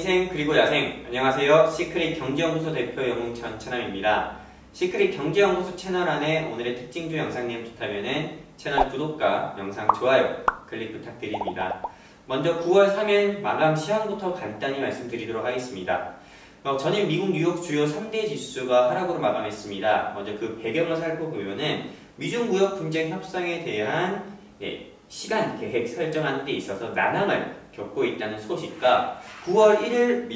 인생 그리고 야생. 안녕하세요. 시크릿 경제연구소 대표 영웅천 차남입니다. 시크릿 경제연구소 채널 안에 오늘의 특징주 영상님 좋다면은 채널 구독과 영상 좋아요 클릭 부탁드립니다. 먼저 9월 3일 마감 시황부터 간단히 말씀드리도록 하겠습니다. 전일 미국 뉴욕 주요 3대 지수가 하락으로 마감했습니다. 먼저 그 배경을 살펴보면은 미중 무역 분쟁 협상에 대한 시간 계획 설정하는 데 있어서 난항을 겪고 있다는 소식과 9월 1일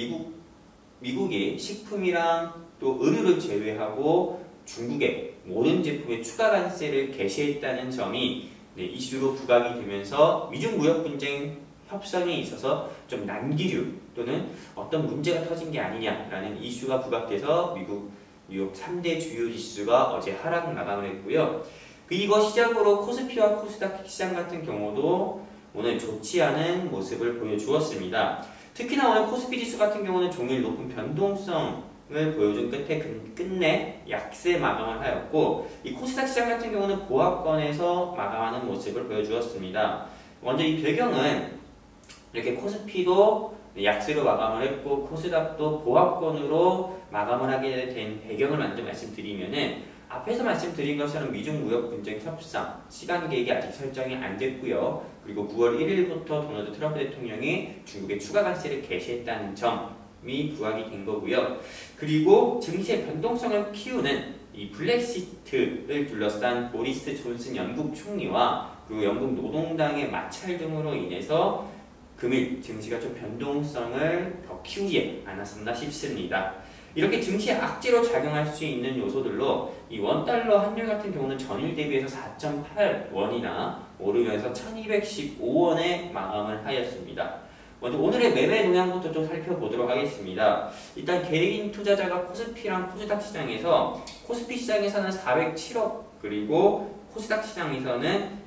미국이 식품이랑 또 의류를 제외하고 중국의 모든 제품에 추가 관세를 개시했다는 점이 이슈로 부각이 되면서 미중 무역 분쟁 협상에 있어서 좀 난기류 또는 어떤 문제가 터진 게 아니냐라는 이슈가 부각돼서 미국 뉴욕 3대 주요 지수가 어제 하락 마감을 했고요. 이거 시작으로 코스피와 코스닥 시장 같은 경우도 오늘 좋지 않은 모습을 보여주었습니다. 특히나 오늘 코스피 지수 같은 경우는 종일 높은 변동성을 보여준 끝에 끝내 약세 마감을 하였고, 이 코스닥 시장 같은 경우는 보합권에서 마감하는 모습을 보여주었습니다. 먼저 이 배경은 이렇게 코스피도 약세로 마감을 했고 코스닥도 보합권으로 마감을 하게 된 배경을 먼저 말씀드리면은, 앞에서 말씀드린 것처럼 미중 무역 분쟁 협상 시간 계획이 아직 설정이 안 됐고요. 그리고 9월 1일부터 도널드 트럼프 대통령이 중국에 추가 관세를 개시했다는 점이 부각이 된 거고요. 그리고 증시의 변동성을 키우는 이 블랙시트를 둘러싼 보리스 존슨 영국 총리와 그리고 영국 노동당의 마찰 등으로 인해서 금일 증시가 좀 변동성을 더 키우지 않았었나 싶습니다. 이렇게 증시에 악재로 작용할 수 있는 요소들로 이 원달러 환율 같은 경우는 전일 대비해서 4.8원이나 오르면서 1215원에 마감을 하였습니다. 먼저 오늘의 매매 동향부터 좀 살펴보도록 하겠습니다. 일단 개인 투자자가 코스피랑 코스닥 시장에서 코스피 시장에서는 407억 그리고 코스닥 시장에서는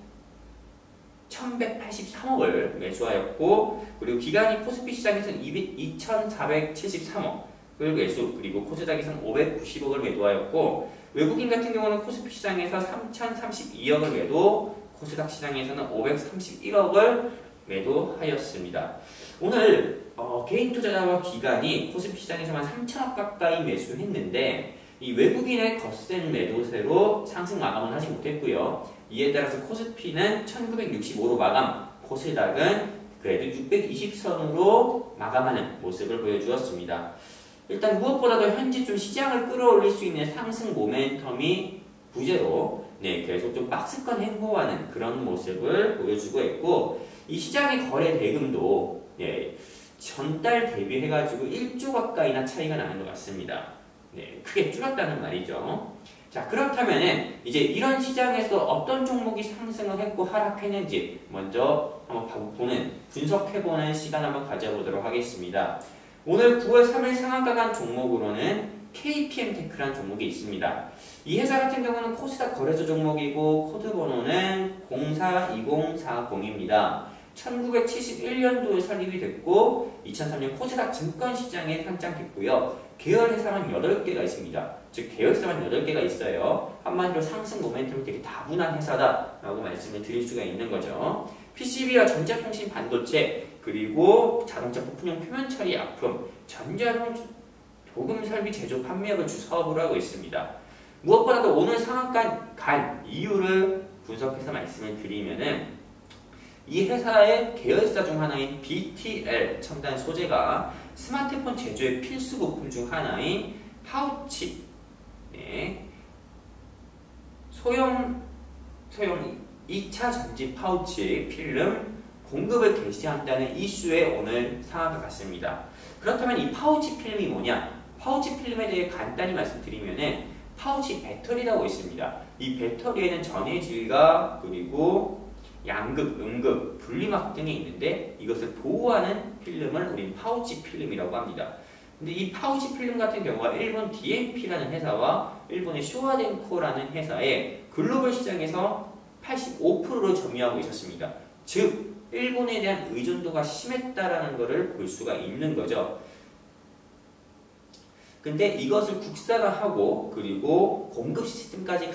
1183억을 매수하였고, 그리고 기간이 코스피 시장에서는 2473억 을 매수, 그리고 코스닥에서는 590억을 매도하였고, 외국인 같은 경우는 코스피 시장에서 3032억을 매도, 코스닥 시장에서는 531억을 매도하였습니다. 오늘 개인 투자자와 기관이 코스피 시장에서만 3천억 가까이 매수했는데 이 외국인의 거센 매도세로 상승 마감은 하지 못했고요. 이에 따라서 코스피는 1965로 마감, 코스닥은 그래도 620선으로 마감하는 모습을 보여주었습니다. 일단 무엇보다도 현재 좀 시장을 끌어올릴 수 있는 상승 모멘텀이 부재로 계속 좀 박스권 행보하는 그런 모습을 보여주고 있고, 이 시장의 거래 대금도 전달 대비해가지고 1조 가까이나 차이가 나는 것 같습니다. 크게 줄었다는 말이죠. 자, 그렇다면은 이제 이런 시장에서 어떤 종목이 상승을 했고 하락했는지 먼저 한번 분석해보는 시간 한번 가져보도록 하겠습니다. 오늘 9월 3일 상한가 간 종목으로는 KPM테크라는 종목이 있습니다. 이 회사 같은 경우는 코스닥 거래소 종목이고 코드 번호는 042040입니다. 1971년도에 설립이 됐고 2003년 코스닥 증권시장에 상장됐고요. 계열 회사만 8개가 있습니다. 즉 계열사만 8개가 있어요. 한마디로 상승 모멘텀이 되게 다분한 회사다라고 말씀을 드릴 수가 있는 거죠. PCB와 전자통신 반도체, 그리고 자동차 부품용 표면 처리 약품, 전자용 도금 설비 제조 판매업을 주 사업으로 하고 있습니다. 무엇보다도 오늘 상한가 간 이유를 분석해서 말씀을 드리면은, 이 회사의 계열사 중 하나인 BTL 첨단 소재가 스마트폰 제조의 필수 부품 중 하나인 파우치, 소형 2차 전지 파우치 필름 공급을 개시한다는 이슈에 오늘 상한가 갔습니다. 그렇다면 이 파우치 필름이 뭐냐? 파우치 필름에 대해 간단히 말씀드리면은 파우치 배터리라고 있습니다. 이 배터리에는 전해질과 그리고 양극, 음극, 분리막 등이 있는데 이것을 보호하는 필름을 우린 파우치 필름이라고 합니다. 근데 이 파우치 필름 같은 경우가 일본 DMP라는 회사와 일본의 쇼와덴코라는 회사의 글로벌 시장에서 85%를 점유하고 있었습니다. 즉 일본에 대한 의존도가 심했다라는 것을 볼 수가 있는 거죠. 근데 이것을 국산화하고 그리고 공급 시스템까지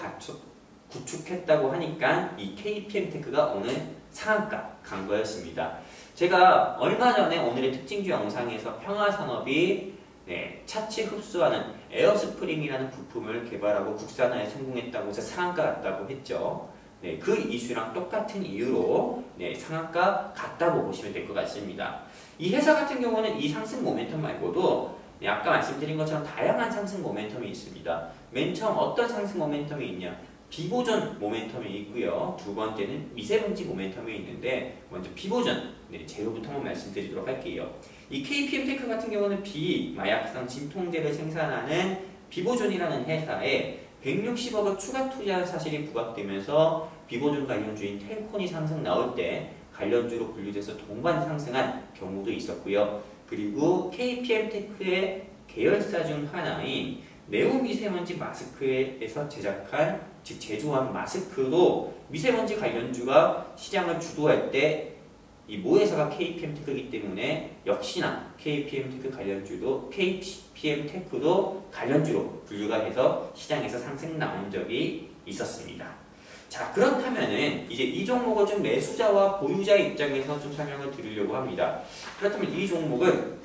구축했다고 하니까 이 KPM테크가 오늘 상한가 간 거였습니다. 제가 얼마 전에 오늘의 특징주 영상에서 평화산업이 차체 흡수하는 에어스프링이라는 부품을 개발하고 국산화에 성공했다고 해서 상한가 같다고 했죠. 그 이슈랑 똑같은 이유로 상한가 같다고 보시면 될 것 같습니다. 이 회사 같은 경우는 이 상승 모멘텀 말고도 아까 말씀드린 것처럼 다양한 상승 모멘텀이 있습니다. 맨 처음 어떤 상승 모멘텀이 있냐? 비보존 모멘텀이 있고요. 두 번째는 미세먼지 모멘텀이 있는데 먼저 비보존 재료부터 한번 말씀드리도록 할게요. 이 KPM테크 같은 경우는 비마약성 진통제를 생산하는 비보존이라는 회사에 160억을 추가 투자한 사실이 부각되면서 비보존 관련주인 텔콘이 상승 나올 때 관련주로 분류돼서 동반 상승한 경우도 있었고요. 그리고 KPM테크의 계열사 중 하나인 네오미세먼지 마스크에서 제작한 즉 제조한 마스크도 미세먼지 관련주가 시장을 주도할 때 이 모회사가 KPM테크이기 때문에 역시나 KPM테크 관련주도 KPM테크도 관련주로 분류가 해서 시장에서 상승 나온 적이 있었습니다. 자, 그렇다면은 이제 이 종목을 좀 매수자와 보유자 입장에서 좀 설명을 드리려고 합니다. 그렇다면 이 종목은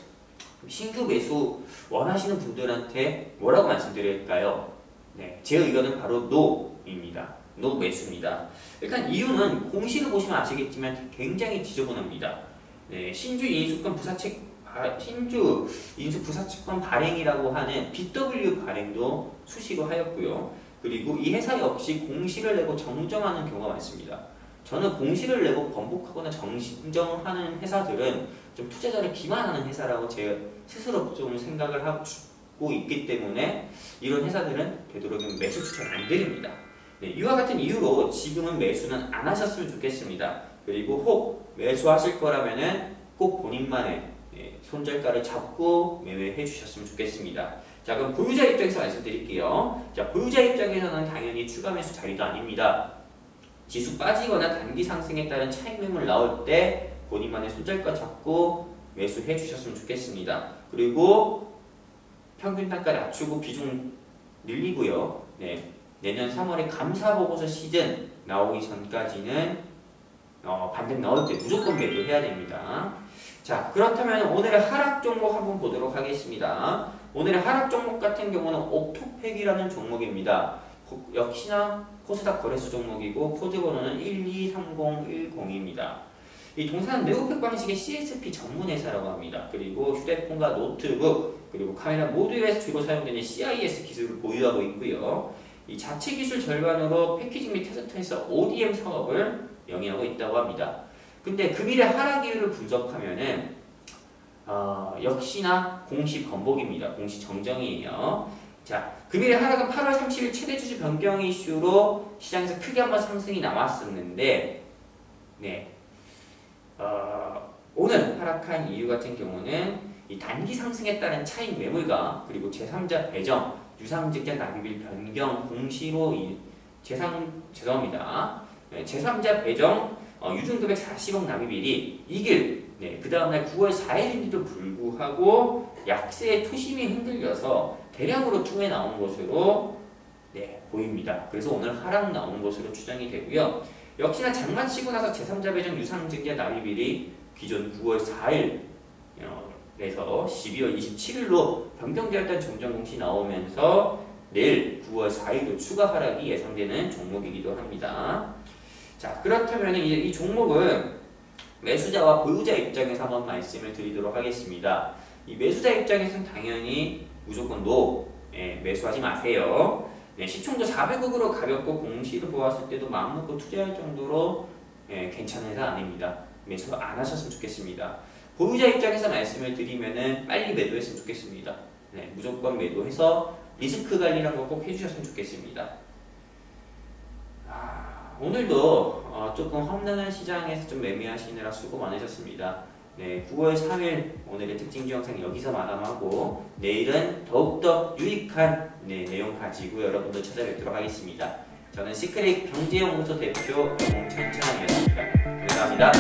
신규 매수 원하시는 분들한테 뭐라고 말씀드릴까요? 제 의견은 바로 NO입니다. NO 매수입니다. 일단 이유는 공시를 보시면 아시겠지만 굉장히 지저분합니다. 신주 인수권 부사채권 발행이라고 하는 BW 발행도 수시로 하였고요. 그리고 이 회사 역시 공시를 내고 정정하는 경우가 많습니다. 저는 공시를 내고 번복하거나 정정하는 회사들은 좀 투자자를 기만하는 회사라고 제 스스로 좀 생각을 하고 있기 때문에 이런 회사들은 되도록이면 매수 추천 안 드립니다. 이와 같은 이유로 지금은 매수는 안 하셨으면 좋겠습니다. 그리고 혹 매수하실 거라면은 꼭 본인만의 손절가를 잡고 매매해 주셨으면 좋겠습니다. 자, 그럼 보유자 입장에서 말씀드릴게요. 자, 보유자 입장에서는 당연히 추가 매수 자리도 아닙니다. 지수 빠지거나 단기 상승에 따른 차익 매물 나올 때 본인만의 손절가 잡고 매수해 주셨으면 좋겠습니다. 그리고 평균 단가 낮추고 비중 늘리고요. 내년 3월에 감사보고서 시즌 나오기 전까지는 반등 나올 때 무조건 매도해야 됩니다. 자, 그렇다면 오늘의 하락 종목 한번 보도록 하겠습니다. 오늘의 하락 종목 같은 경우는 옥토팩이라는 종목입니다. 역시나 코스닥 거래소 종목이고 코드 번호는 123010입니다. 이 동사는 네오팩 방식의 CSP 전문 회사라고 합니다. 그리고 휴대폰과 노트북 그리고 카메라 모두에서 주로 사용되는 CIS 기술을 보유하고 있고요. 이 자체 기술 절반으로 패키징 및 테스트에서 ODM 사업을 영위하고 있다고 합니다. 근데 금일의 하락 이유를 분석하면은 역시나 공시 번복입니다. 공시 정정이에요. 자, 금일의 하락은 8월 30일 최대 주주 변경 이슈로 시장에서 크게 한번 상승이 나왔었는데, 오늘 하락한 이유 같은 경우는 이 단기 상승에 따른 차익 매물과 그리고 제3자 배정, 유상증자 납입일 변경 공시로 죄송합니다. 제3자 배정 유증금액 40억 납입일이 이길 그 다음날 9월 4일인데도 불구하고 약세의 투심이 흔들려서 대량으로 투매 나온 것으로 보입니다. 그래서 오늘 하락 나온 것으로 추정이 되고요. 역시나 장마치고 나서 제3자 배정 유상증자 납입일이 기존 9월 4일 에서 12월 27일로 변경되었던 정정 공시 나오면서 내일 9월 4일도 추가 하락이 예상되는 종목이기도 합니다. 자, 그렇다면 이제 이 종목은 매수자와 보유자 입장에서 한번 말씀을 드리도록 하겠습니다. 이 매수자 입장에서는 당연히 무조건 매수하지 마세요. 시총도 400억으로 가볍고 공시를 보았을 때도 마음먹고 투자할 정도로 괜찮은 회사 아닙니다. 매수 안 하셨으면 좋겠습니다. 보유자 입장에서 말씀을 드리면은 빨리 매도했으면 좋겠습니다. 무조건 매도해서 리스크 관리란 거 꼭 해주셨으면 좋겠습니다. 오늘도 조금 험난한 시장에서 좀 매매하시느라 수고 많으셨습니다. 9월 3일 오늘의 특징주 영상 여기서 마감하고 내일은 더욱더 유익한 내용 가지고 여러분들 찾아뵙도록 하겠습니다. 저는 시크릿 경제연구소 대표 영웅 천천함이었습니다. 감사합니다.